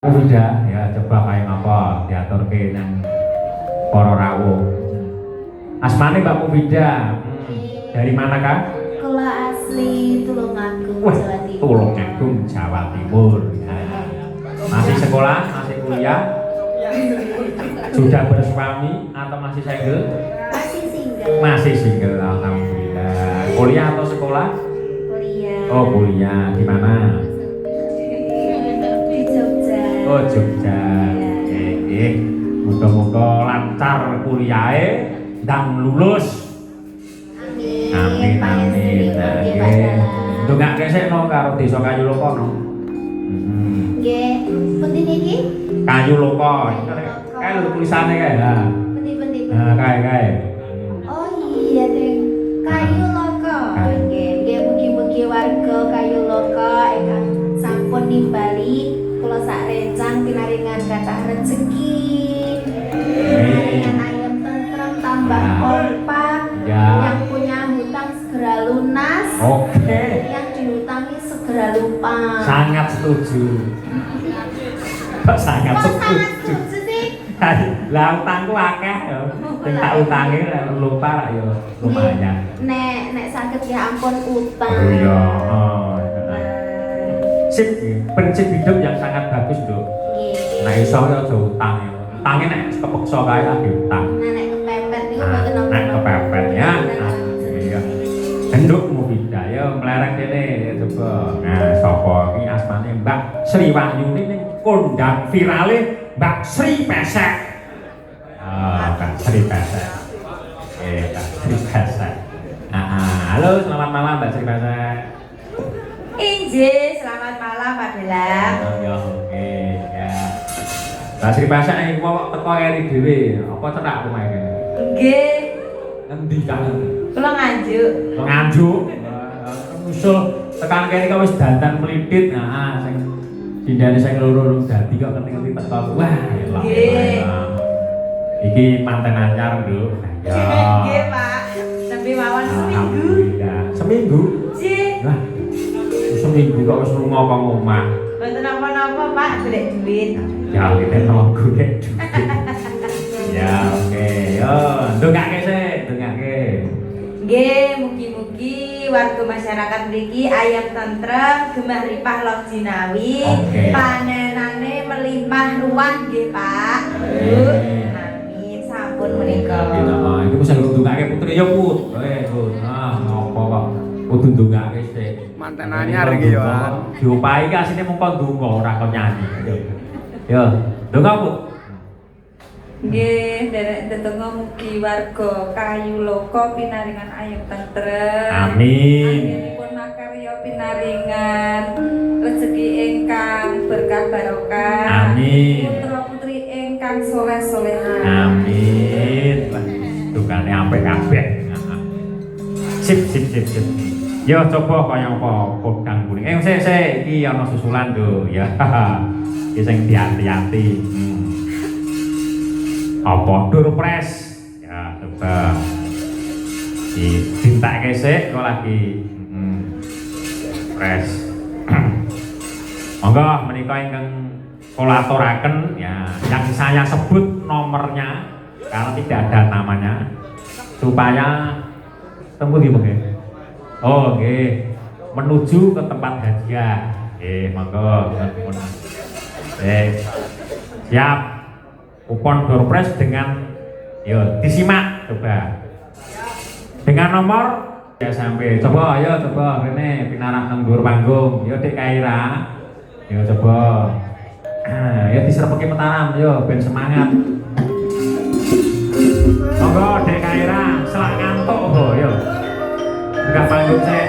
Udah ya coba kayak apa diaturke nang para rawuh. Asmane Mbak Mufida. Dari mana Kak? Kula asli Tulungagung, Jawa Timur. Tulungagung, Jawa Timur. Ya. Masih sekolah, masih kuliah? Sudah bersuami atau masih single? Masih single. Masih single, alhamdulillah. Kuliah atau sekolah? Kuliah. Oh, kuliah. Di mana? Di Jogja. Oh, Jogja. Oke. Moga-moga lancar kuliahnya dan lulus. Amin. Amin. Nggih. Ndongake sekno karo Desa Kayu Loko no. Nggih. Pundi niki? Kayu Loko. Kae lho tulisane kae. Ha. Pundi. Nah, kae. Oh iya, Deng. Kayu Loko. Nggih, mugi-mugi warga Kayu Loko ingkang sampun nimbali kula sak rencang pinaringan kathah rezeki. Pinaringan ayam tentrem tambah kompak. Yang punya hutang segera lunas. Oke. Yang dihutangi segera lupa. Sangat setuju. Sangat Kok sangat setuju. setuju sih? Lah utangku akeh ya. Sing tak utangi lupa lah ya lumayan. Nek sakit ya ampun utang. Oh iya. Sip, prinsip hidup yang sangat bagus, Dok. Nggih. Nah, iso ya aja utang ya. Utangnya nek kepeksa kae lagi utang. Nah, nek kepepet niku mboten napa. Nek kepepet ya. Iya. Henduk Mufida ya mlerek kene coba. Nah, sapa iki asmane Mbak Sri Wahyuni ning kondang virale Mbak Sri Pesek. Mbak Sri Pesek. Mbak Sri Pesek. Halo, selamat malam Mbak Sri Pesek. Injih, selamat malam Pak Delang. Ya, oke, ya. Mbak Sri Pesek iki kok teko eri dhewe, apa cerak omahe kene? Nggih, Endi kangen? kula nganjuk. Nganjuk. Usul tekan kene kok wis dandan mlipit. Nah, sing dindane sing loro dadi kok ngerti-ngerti teko. Wah, elok. Iki manten anyar, Nduk. Ya. Nggih, Pak. Tapi mawon seminggu. Alhamdulillah. Seminggu? Nggih. Lah. Seminggu kok wis lunga apa ngomah. Mboten napa-napa, Pak, golek duit. Ya, kita tolong golek duit. Ya, oke. Yo, ndongake sih, ndongake. Nggih, mugi-mugi warga masyarakat mriki ayam tentrem, gemah ripah loh jinawi, panenane melimpah ruah nggih, Pak. Amin, sampun menika. Nah, iku mesti ndongake putri ya, Put. Put. Ah, ngopo kok kudu ndongake sih. Manten anyar iki yo. Diopahi ki asine mung kon ndonga ora kon nyanyi. Yo, ndonga, Put. Nggih, derek tetungga mugi warga Kayu Loko pinaringan ayam tentrem. Amin. Anggenipun makarya pinaringan rezeki ingkang berkah barokah. Amin. Putra putri ingkang soleh-solehan. Amin. Dungane apik kabeh. Sip. Yo coba kaya apa kodang kuning. Sik iki ana susulan lho ya. Iki sing diati-ati. Apa Durpres? Ya, coba. Dintake sik kok lagi pres. Monggo menika ingkang kula aturaken ya, yang saya sebut nomornya karena tidak ada namanya supaya tunggu di mungkin. Oh, nggih. Menuju ke tempat hadiah. Nggih, monggo. Siap. Kupon Doorpress dengan disimak coba. Dengan nomor ya sampai coba rene pinarak nang dhuwur panggung. Yo Dik Kaira. Yo coba. Ya diserepeki Mataram yo ben semangat. Monggo Dik Kaira, selak ngantuk yo. Enggak panggung sik.